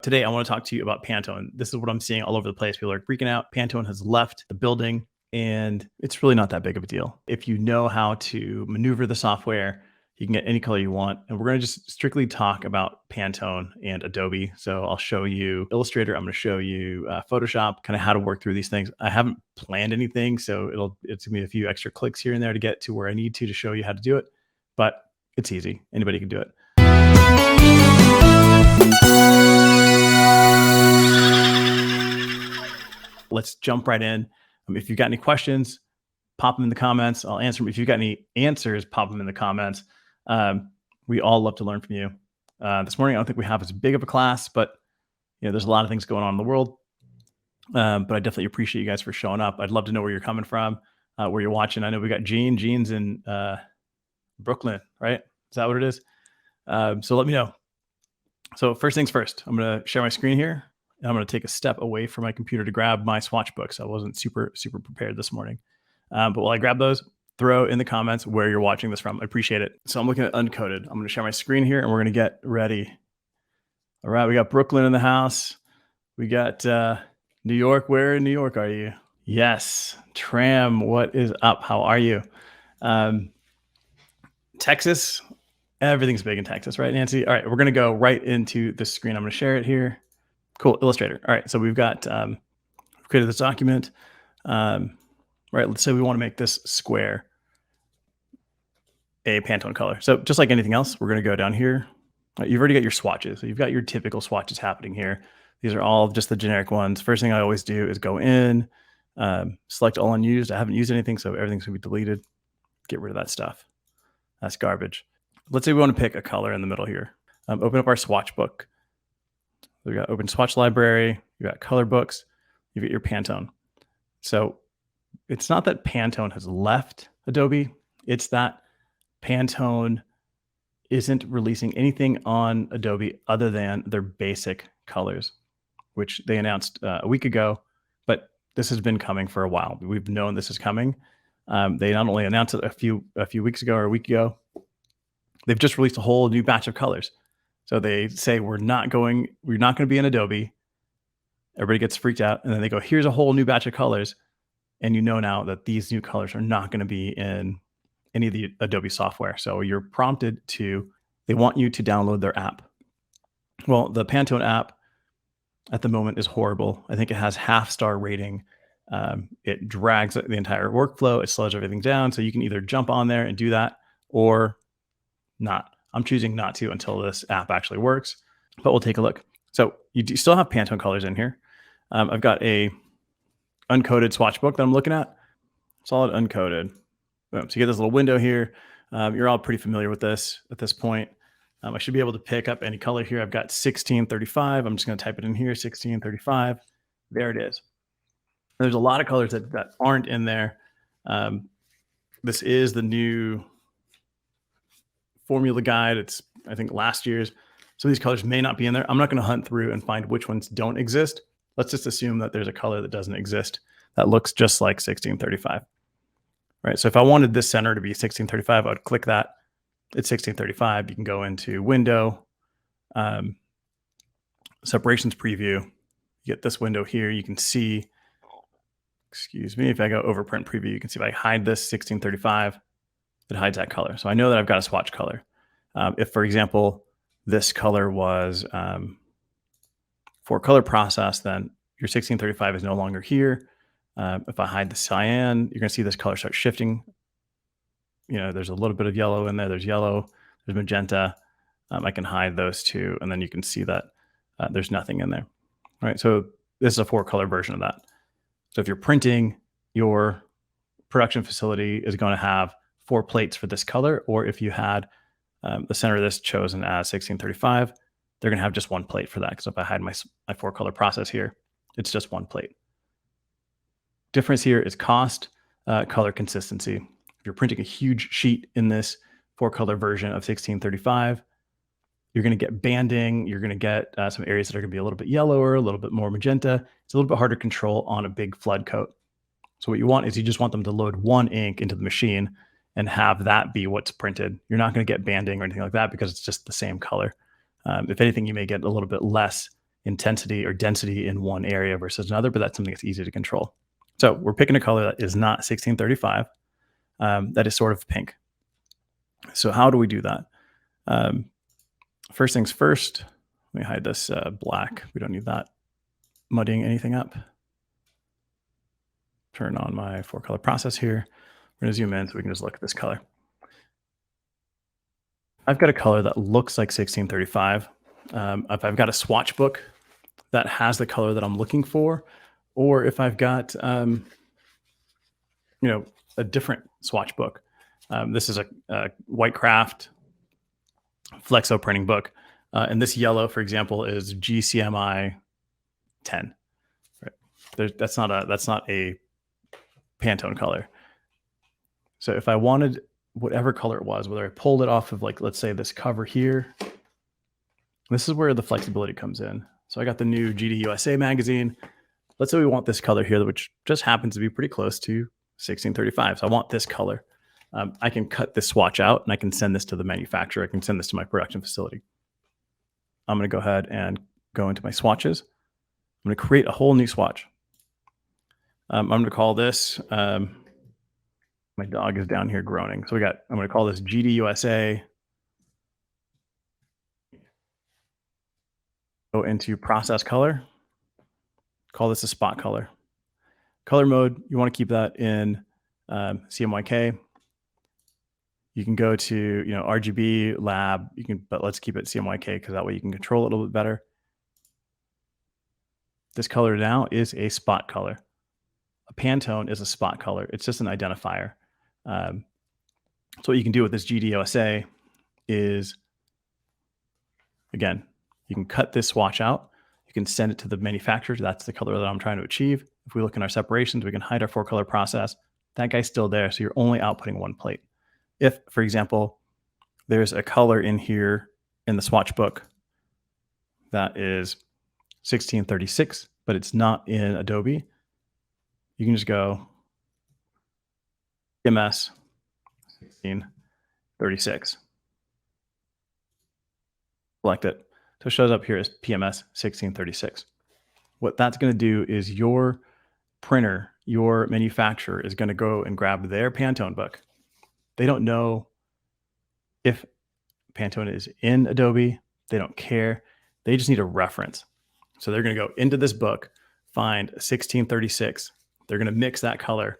Today, I want to talk to you about Pantone. This is what I'm seeing all over the place. People are freaking out. Pantone has left the building, and it's really not that big of a deal. If you know how to maneuver the software, you can get any color you want. And we're going to just strictly talk about Pantone and Adobe. So I'll show you Illustrator. I'm going to show you Photoshop, kind of how to work through these things. I haven't planned anything, so it's going to be a few extra clicks here and there to get to where I need to show you how to do it. But it's easy. Anybody can do it. Let's jump right in. If you've got any questions, pop them in the comments. I'll answer them. If you've got any answers, pop them in the comments. We all love to learn from you. This morning, I don't think we have as big of a class, but there's a lot of things going on in the world. But I definitely appreciate you guys for showing up. I'd love to know where you're coming from, where you're watching. I know we got Gene. Gene's in Brooklyn, right? Is that what it is? So let me know. So first things first, I'm going to share my screen here. And I'm going to take a step away from my computer to grab my swatch books. I wasn't super prepared this morning. But while I grab those, throw in the comments where you're watching this from. I appreciate it. So I'm looking at uncoded. I'm going to share my screen here and we're going to get ready. All right. We got Brooklyn in the house. We got New York. Where in New York are you? Yes. Tram. What is up? How are you? Texas. Everything's big in Texas, right, Nancy? All right. We're going to go right into the screen. I'm going to share it here. Cool. Illustrator. All right. So we've got we've created this document. Right. Let's say we want to make this square a Pantone color. So just like anything else, we're going to go down here. You've already got your swatches. So you've got your typical swatches happening here. These are all just the generic ones. First thing I always do is go in, select all unused. I haven't used anything, so everything's going to be deleted. Get rid of that stuff. That's garbage. Let's say we want to pick a color in the middle here. Open up our swatch book. We've got open swatch library, you've got color books, you've got your Pantone. So it's not that Pantone has left Adobe, it's that Pantone isn't releasing anything on Adobe other than their basic colors, which they announced a week ago, but this has been coming for a while. We've known this is coming. They not only announced it a few weeks ago or a week ago, they've just released a whole new batch of colors. So they say we're not going to be in Adobe. Everybody gets freaked out. And then they go, here's a whole new batch of colors. And you know now that these new colors are not going to be in any of the Adobe software. So you're prompted they want you to download their app. Well, the Pantone app at the moment is horrible. I think it has half-star rating. It drags the entire workflow. It slows everything down. So you can either jump on there and do that or not. I'm choosing not to until this app actually works, but we'll take a look. So you do still have Pantone colors in here. I've got a uncoded swatch book that I'm looking at. Solid uncoded. Boom. So you get this little window here. You're all pretty familiar with this at this point. I should be able to pick up any color here. I've got 1635. I'm just going to type it in here, 1635. There it is. There's a lot of colors that aren't in there. This is the new formula guide. It's, I think, last year's. So these colors may not be in there. I'm not going to hunt through and find which ones don't exist. Let's just assume that there's a color that doesn't exist that looks just like 1635. Right. So if I wanted this center to be 1635, I would click that. It's 1635. You can go into window, separations preview. You get this window here. You can see, excuse me, if I go over print preview, you can see if I hide this 1635, it hides that color. So I know that I've got a swatch color. If, for example, this color was for color process, then your 1635 is no longer here. If I hide the cyan, you're going to see this color start shifting. There's a little bit of yellow in there. There's yellow, there's magenta. I can hide those two, and then you can see that there's nothing in there. All right, so this is a 4-color version of that. So if you're printing, your production facility is going to have 4 plates for this color, or if you had the center of this chosen as 1635, they're going to have just 1 plate for that. Because if I hide my 4-color process here, it's just 1 plate. Difference here is cost, color consistency. If you're printing a huge sheet in this 4-color version of 1635, you're going to get banding. You're going to get some areas that are going to be a little bit yellower, a little bit more magenta. It's a little bit harder to control on a big flood coat. So what you want is you just want them to load 1 ink into the machine and have that be what's printed. You're not going to get banding or anything like that because it's just the same color. If anything, you may get a little bit less intensity or density in one area versus another, but that's something that's easy to control. So we're picking a color that is not 1635, that is sort of pink. So how do we do that? Um, First things first, let me hide this black. We don't need that muddying anything up. Turn on my 4-color process here. We're going to zoom in so we can just look at this color. I've got a color that looks like 1635. If I've got a swatch book that has the color that I'm looking for, or if I've got you know, a different swatch book. This is a white craft flexo printing book, and this yellow, for example, is GCMI 10. Right? That's not a Pantone color. So if I wanted whatever color it was, whether I pulled it off of, like, let's say this cover here, this is where the flexibility comes in. So I got the new GD USA magazine. Let's say we want this color here, which just happens to be pretty close to 1635. So I want this color. I can cut this swatch out and I can send this to the manufacturer. I can send this to my production facility. I'm going to go ahead and go into my swatches. I'm going to create a whole new swatch. I'm going to call this, my dog is down here groaning. So I'm going to call this GD USA. Go into process color. Call this a spot color. Color mode, you want to keep that in CMYK. You can go to RGB lab. But let's keep it CMYK because that way you can control it a little bit better. This color now is a spot color. A Pantone is a spot color. It's just an identifier. So what you can do with this GDOSA is, again, you can cut this swatch out. You can send it to the manufacturer. That's the color that I'm trying to achieve. If we look in our separations, we can hide our 4-color process. That guy's still there, so you're only outputting one plate. If, for example, there's a color in here in the swatch book that is 1636, but it's not in Adobe, you can just go PMS 1636. Select it. So it shows up here as PMS 1636. What that's going to do is your printer, your manufacturer is going to go and grab their Pantone book. They don't know if Pantone is in Adobe. They don't care. They just need a reference. So they're going to go into this book, find 1636. They're going to mix that color.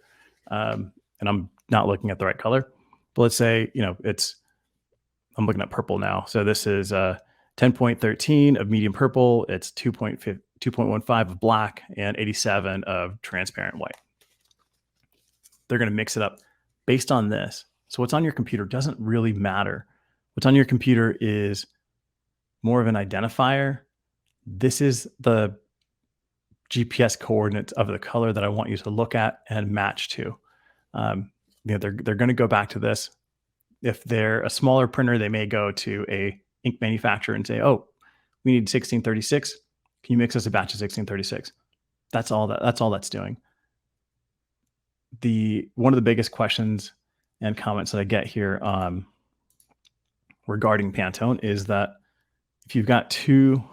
And I'm not looking at the right color. But let's say, I'm looking at purple now. So this is 10.13 of medium purple. It's 2.15 of black and 87 of transparent white. They're going to mix it up based on this. So what's on your computer doesn't really matter. What's on your computer is more of an identifier. This is the GPS coordinates of the color that I want you to look at and match to. They're going to go back to this. If they're a smaller printer, they may go to a ink manufacturer and say, "Oh, we need 1636. Can you mix us a batch of 1636?" That's all that's doing. One of the biggest questions and comments that I get here regarding Pantone is that if you've got two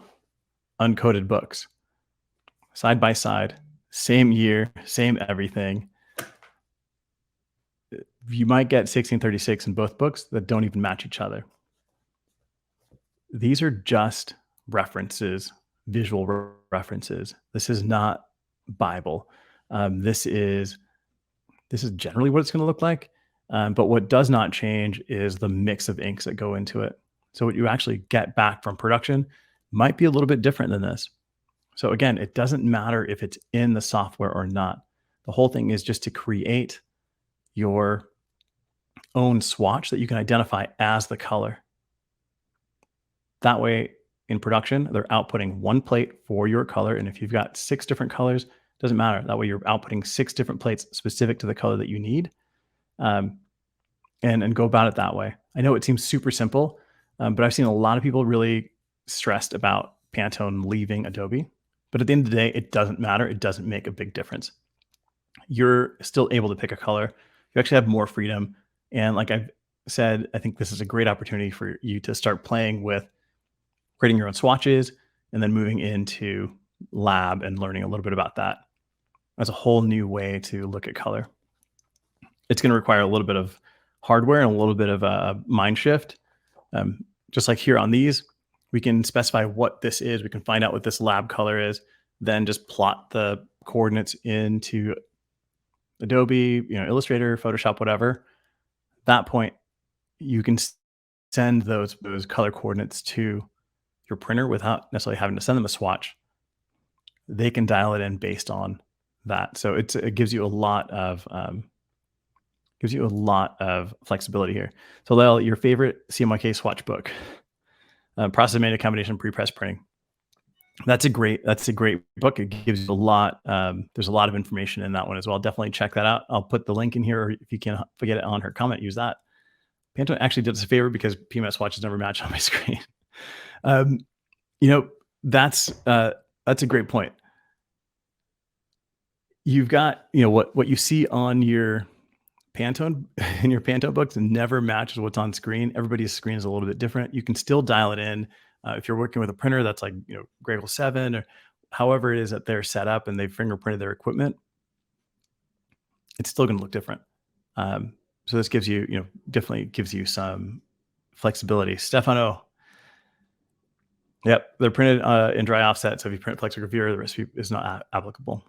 uncoated books side by side, same year, same everything, you might get 1636 in both books that don't even match each other. These are just references, visual references. This is not Bible. This is generally what it's going to look like. But what does not change is the mix of inks that go into it. So what you actually get back from production might be a little bit different than this. So again, it doesn't matter if it's in the software or not. The whole thing is just to create your own swatch that you can identify as the color. That way, in production, they're outputting one plate for your color. And if you've got 6 different colors, it doesn't matter. That way you're outputting 6 different plates specific to the color that you need. And go about it that way. I know it seems super simple, but I've seen a lot of people really stressed about Pantone leaving Adobe. But at the end of the day, it doesn't matter. It doesn't make a big difference. You're still able to pick a color. You actually have more freedom. And like I've said, I think this is a great opportunity for you to start playing with creating your own swatches and then moving into lab and learning a little bit about that. That's a whole new way to look at color. It's going to require a little bit of hardware and a little bit of a mind shift. Just like here on these, we can specify what this is. We can find out what this lab color is, then just plot the coordinates into Adobe, Illustrator, Photoshop, whatever. At that point, you can send those color coordinates to your printer without necessarily having to send them a swatch. They can dial it in based on that. So it gives you a lot of flexibility here. So Lyle, your favorite CMYK swatch book, process made combination pre-press printing. That's a great book. It gives you a lot. There's a lot of information in that one as well. Definitely check that out. I'll put the link in here, or if you can forget it on her comment, use that. Pantone actually did us a favor because PMS swatches never match on my screen. That's a great point. You've got, what you see on your Pantone in your Pantone books never matches what's on screen. Everybody's screen is a little bit different. You can still dial it in. If you're working with a printer that's like, Grail 7 or however it is that they're set up and they've fingerprinted their equipment, it's still going to look different. So this gives you, definitely gives you some flexibility. Stefano. Yep. They're printed in dry offset. So if you print flexogravure, the recipe is not applicable.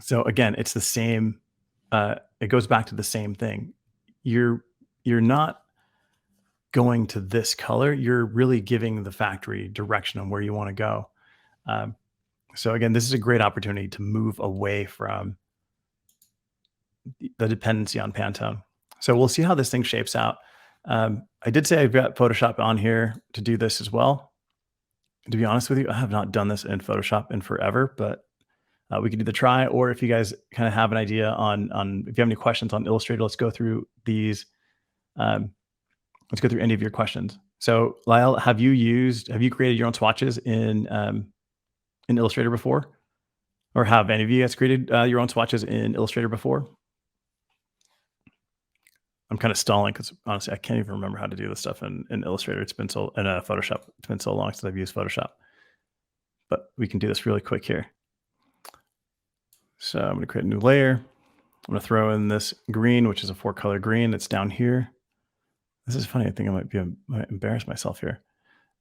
So again, it's the same. It goes back to the same thing. You're not going to this color. You're really giving the factory direction on where you want to go. So again, this is a great opportunity to move away from the dependency on Pantone. So we'll see how this thing shapes out. I did say I've got Photoshop on here to do this as well. To be honest with you, I have not done this in Photoshop in forever, but we can either try, or if you guys kind of have an idea on if you have any questions on Illustrator, let's go through these. Let's go through any of your questions. So Lyle, have you created your own swatches in Illustrator before? Or have any of you guys created your own swatches in Illustrator before? I'm kind of stalling because honestly, I can't even remember how to do this stuff in Illustrator. It's been so in Photoshop. It's been so long since I've used Photoshop. But we can do this really quick here. So I'm going to create a new layer. I'm going to throw in this green, which is a 4-color green that's down here. This is funny. I think I might embarrass myself here.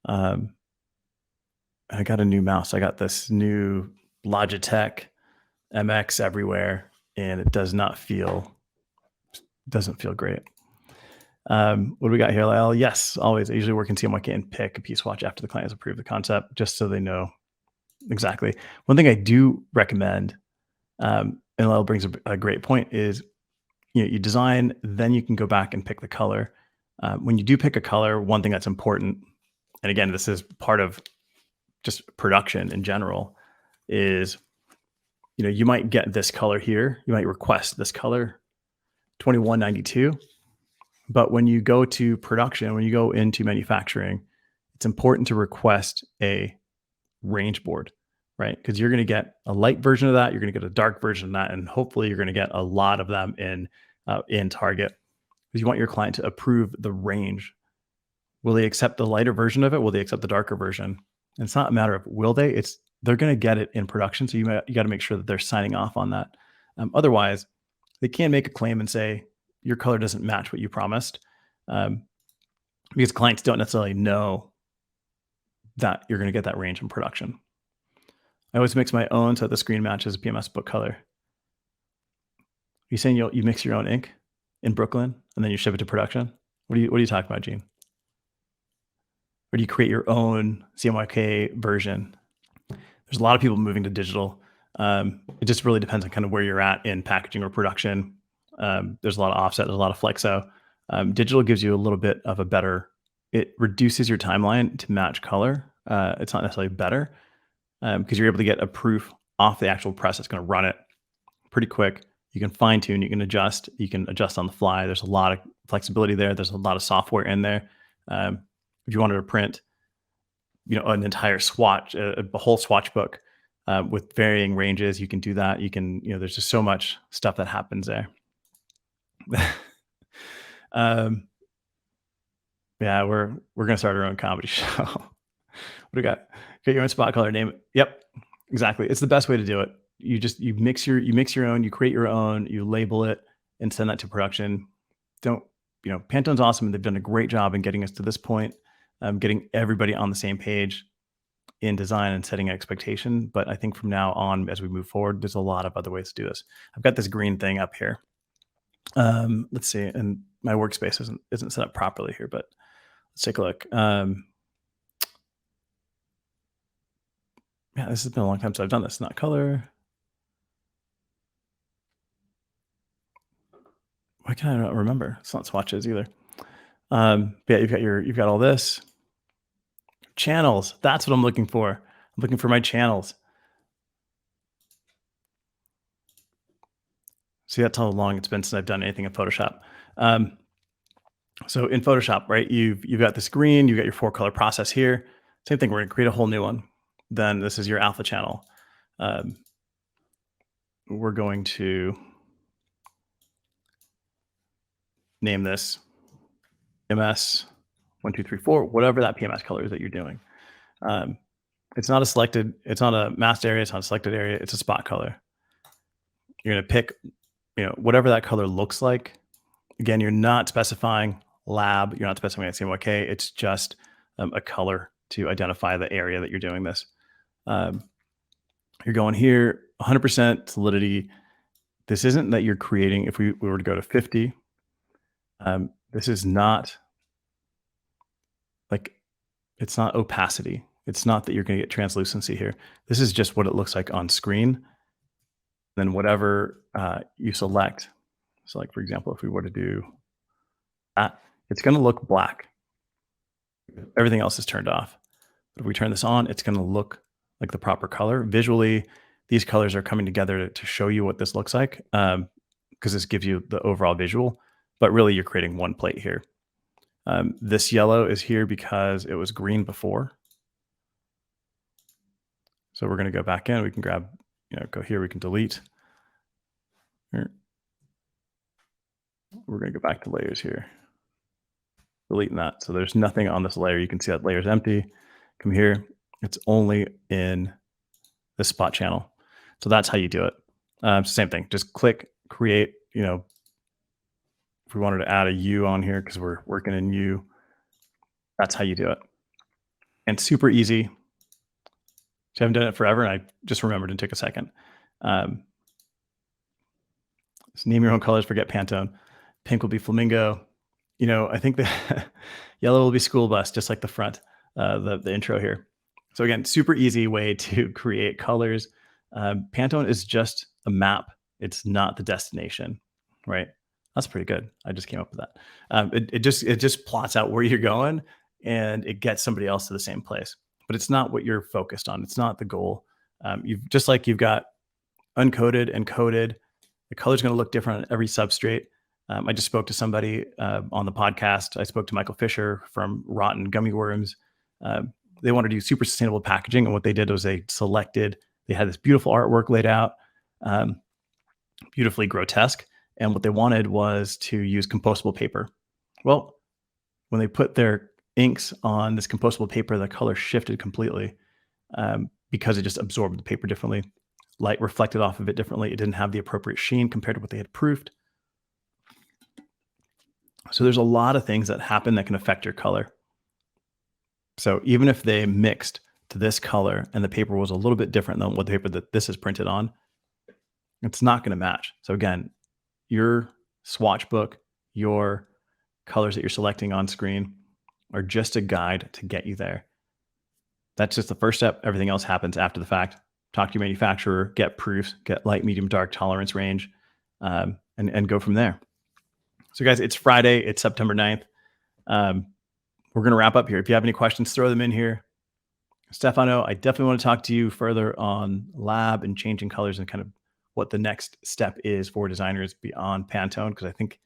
I got a new mouse. I got this new Logitech MX everywhere, and it doesn't feel great. What do we got here, Lyle? Yes, always. I usually work in CMYK and pick a piece swatch after the client has approved the concept, just so they know exactly. One thing I do recommend, and Lyle brings a great point, is you design, then you can go back and pick the color. When you do pick a color, one thing that's important, and again, this is part of just production in general, is you might get this color here. You might request this color, 2192. But when you go to production, when you go into manufacturing, it's important to request a range board, right? Because you're going to get a light version of that, you're going to get a dark version of that, and hopefully you're going to get a lot of them in Target. Because you want your client to approve the range. Will they accept the lighter version of it? Will they accept the darker version? And it's not a matter of will they. They're going to get it in production, so you got to make sure that they're signing off on that. Otherwise, they can make a claim and say your color doesn't match what you promised, because clients don't necessarily know that you're going to get that range in production. I always mix my own so that the screen matches a PMS book color. You saying you mix your own ink in Brooklyn and then you ship it to production? What are you talking about, Gene? Or do you create your own CMYK version? There's a lot of people moving to digital. It just really depends on kind of where you're at in packaging or production. There's a lot of offset, there's a lot of flexo. Digital gives you a little bit of a better, it reduces your timeline to match color. It's not necessarily better because you're able to get a proof off the actual press that's going to run it pretty quick. You can fine tune, you can adjust on the fly. There's a lot of flexibility there. There's a lot of software in there. If you wanted to print, an entire swatch, a whole swatch book with varying ranges, you can do that. You can, there's just so much stuff that happens there. Yeah, we're gonna start our own comedy show. What do we got? Get your own spot color, name it. Yep, exactly. It's the best way to do it. You mix your own, you create your own, you label it, and send that to production. Don't Pantone's awesome, and they've done a great job in getting us to this point, getting everybody on the same page in design and setting expectation. But I think from now on, as we move forward, there's a lot of other ways to do this. I've got this green thing up here. Let's see, and my workspace isn't set up properly here, but let's take a look. Yeah, this has been a long time since I've done this. Not color. Why can I not remember? It's not swatches either. But yeah, you've got all this. Channels. That's what I'm looking for. I'm looking for my channels. See, that's how long it's been since I've done anything in Photoshop. So in Photoshop, right, you've got this green, you've got your 4-color process here. Same thing, we're gonna create a whole new one. Then this is your alpha channel. We're going to name this PMS 1, 2, 3, 4, whatever that PMS color is that you're doing. It's not a masked area, it's not a selected area, it's a spot color. You're gonna pick, whatever that color looks like. Again, you're not specifying lab, you're not specifying CMYK, it's just a color to identify the area that you're doing this. You're going here, 100% solidity. This isn't that you're creating, if we were to go to 50, this is not like, it's not opacity. It's not that you're going to get translucency here. This is just what it looks like on screen. Then whatever you select, so like, for example, if we were to do that, it's going to look black. Everything else is turned off. But if we turn this on, it's going to look like the proper color. Visually, these colors are coming together to show you what this looks like, because this gives you the overall visual. But really, you're creating one plate here. This yellow is here because it was green before. So we're going to go back in. We can grab, go here. We can delete. Here. We're going to go back to layers here. Deleting that. So there's nothing on this layer. You can see that layer is empty. Come here. It's only in the spot channel. So that's how you do it. Same thing. Just click, create, if we wanted to add a U on here because we're working in U, that's how you do it. And super easy. So I haven't done it forever, and I just remembered and took a second. Just name your own colors, forget Pantone. Pink will be flamingo. I think that yellow will be school bus, just like the front, the intro here. So again, super easy way to create colors. Pantone is just a map. It's not the destination, right? That's pretty good. I just came up with that. It just plots out where you're going, and it gets somebody else to the same place. But it's not what you're focused on. It's not the goal. You've got uncoded and coded. The color's going to look different on every substrate. I just spoke to somebody on the podcast. I spoke to Michael Fisher from Rotten Gummy Worms. They wanted to do super sustainable packaging, and what they did was they had this beautiful artwork laid out, beautifully grotesque. And what they wanted was to use compostable paper. Well, when they put their inks on this compostable paper, the color shifted completely because it just absorbed the paper differently. Light reflected off of it differently. It didn't have the appropriate sheen compared to what they had proofed. So there's a lot of things that happen that can affect your color. So even if they mixed to this color and the paper was a little bit different than what the paper that this is printed on, it's not going to match. So again, your swatch book, your colors that you're selecting on screen are just a guide to get you there. That's just the first step. Everything else happens after the fact. Talk to your manufacturer, get proofs, get light, medium, dark tolerance range, and go from there. So guys, it's Friday. It's September 9th. We're going to wrap up here. If you have any questions, throw them in here. Stefano, I definitely want to talk to you further on lab and changing colors and kind of what the next step is for designers beyond Pantone, because I think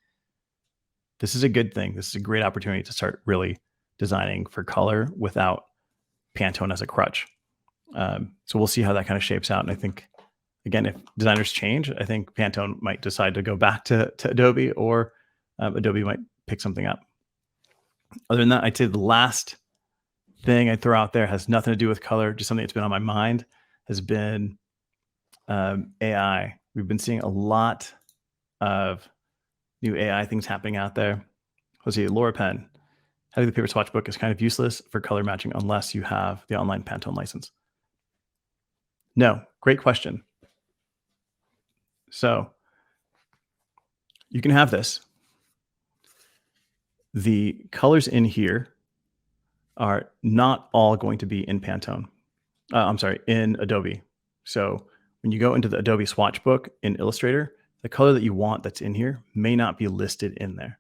this is a good thing. This is a great opportunity to start really designing for color without Pantone as a crutch. So we'll see how that kind of shapes out. And I think, again, if designers change, I think Pantone might decide to go back to Adobe, or Adobe might pick something up. Other than that, I'd say the last thing I throw out there has nothing to do with color, just something that's been on my mind, has been AI. We've been seeing a lot of new AI things happening out there. Let's see, Laura Penn. Having the paper swatch book is kind of useless for color matching unless you have the online Pantone license. No, great question. So you can have this. The colors in here are not all going to be in Pantone. I'm sorry, in Adobe. So when you go into the Adobe swatch book in Illustrator, the color that you want that's in here may not be listed in there.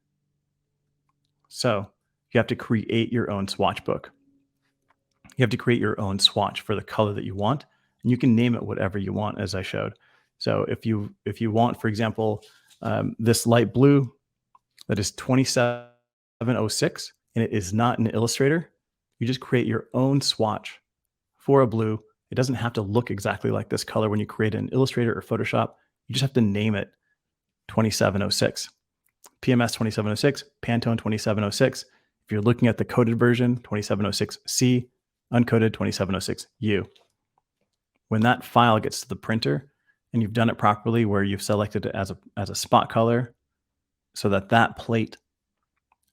So you have to create your own swatch book. You have to create your own swatch for the color that you want, and you can name it whatever you want, as I showed. So if you want, for example, this light blue that is 2706, and it is not in Illustrator, you just create your own swatch for a blue. It doesn't have to look exactly like this color when you create it in Illustrator or Photoshop. You just have to name it 2706. PMS 2706, Pantone 2706. If you're looking at the coded version, 2706C, uncoded 2706U. When that file gets to the printer and you've done it properly where you've selected it as a spot color so that that plate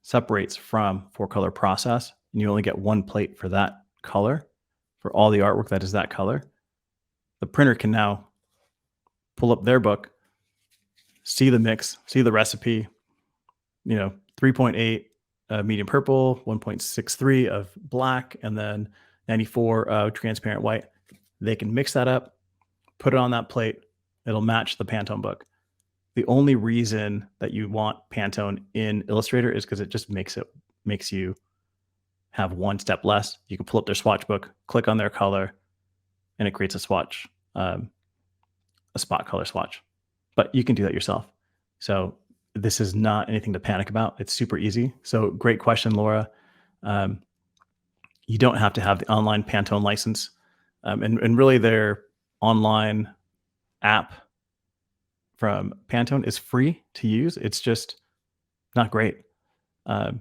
separates from four color process and you only get one plate for that color, for all the artwork that is that color, the printer can now pull up their book, see the mix, see the recipe, 3.8 medium purple, 1.63 of black, and then 94 of transparent white. They can mix that up, put it on that plate. It'll match the Pantone book. The only reason that you want Pantone in Illustrator is because it just makes you have one step less. You can pull up their swatch book, click on their color, and it creates a swatch, a spot color swatch. But you can do that yourself. So this is not anything to panic about. It's super easy. So great question, Laura. You don't have to have the online Pantone license. And really their online app from Pantone is free to use. It's just not great. And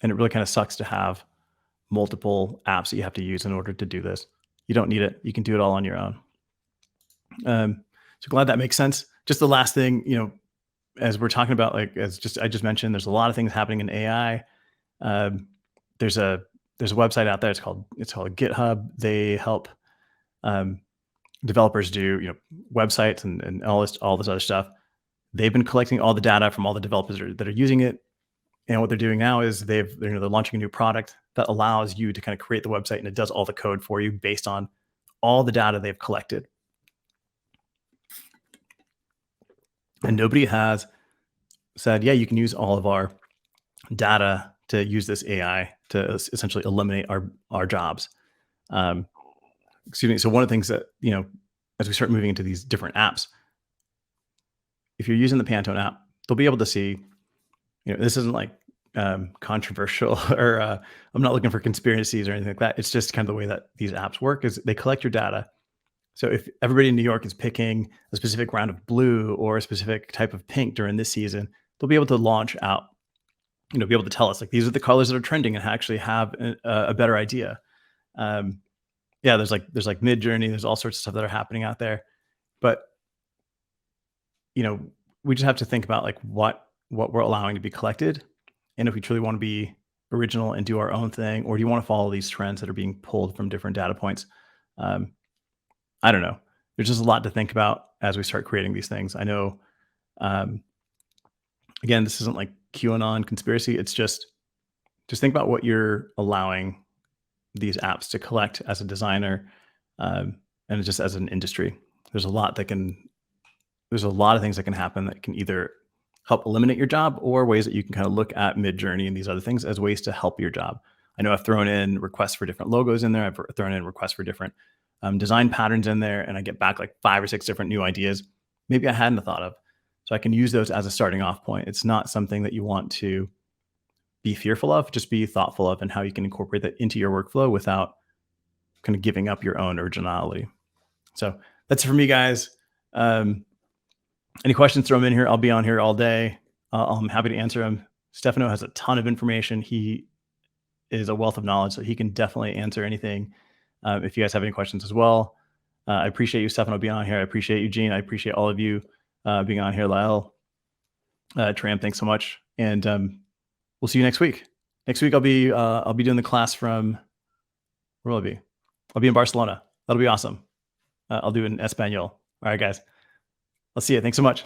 it really kind of sucks to have multiple apps that you have to use in order to do this. You don't need it. You can do it all on your own. So glad that makes sense. Just the last thing, as we're talking about, I just mentioned, there's a lot of things happening in AI. There's a website out there. It's called GitHub. They help developers do websites and all this other stuff. They've been collecting all the data from all the developers that are using it, and what they're doing now is they're launching a new product that allows you to kind of create the website, and it does all the code for you based on all the data they've collected. And nobody has said, yeah, you can use all of our data to use this AI to essentially eliminate our jobs. Excuse me. So one of the things that, as we start moving into these different apps, if you're using the Pantone app, they'll be able to see, this isn't like controversial or I'm not looking for conspiracies or anything like that. It's just kind of the way that these apps work is they collect your data. So if everybody in New York is picking a specific round of blue or a specific type of pink during this season, they'll be able to launch out, be able to tell us like, these are the colors that are trending and actually have a better idea. Yeah, there's like Mid-Journey, there's all sorts of stuff that are happening out there. But, we just have to think about like what we're allowing to be collected. And if we truly want to be original and do our own thing, or do you want to follow these trends that are being pulled from different data points? I don't know. There's just a lot to think about as we start creating these things. I know, again, this isn't like QAnon conspiracy. It's just think about what you're allowing these apps to collect as a designer, and just as an industry. There's a lot of things that can happen that can either help eliminate your job or ways that you can kind of look at Mid-Journey and these other things as ways to help your job. I know I've thrown in requests for different logos in there. I've thrown in requests for different design patterns in there, and I get back like 5 or 6 different new ideas maybe I hadn't thought of. So I can use those as a starting off point. It's not something that you want to be fearful of, just be thoughtful of, and how you can incorporate that into your workflow without kind of giving up your own originality. So that's it for me, guys. Any questions, throw them in here. I'll be on here all day. I'm happy to answer them. Stefano has a ton of information. He is a wealth of knowledge, so he can definitely answer anything. If you guys have any questions as well, I appreciate you, Stefano, being on here. I appreciate you, Gene. I appreciate all of you being on here. Lyle, Tram, thanks so much, and we'll see you next week. Next week I'll be doing the class from, where will I be? I'll be in Barcelona. That'll be awesome. I'll do it in Espanol. All right, guys. I'll see you. Thanks so much.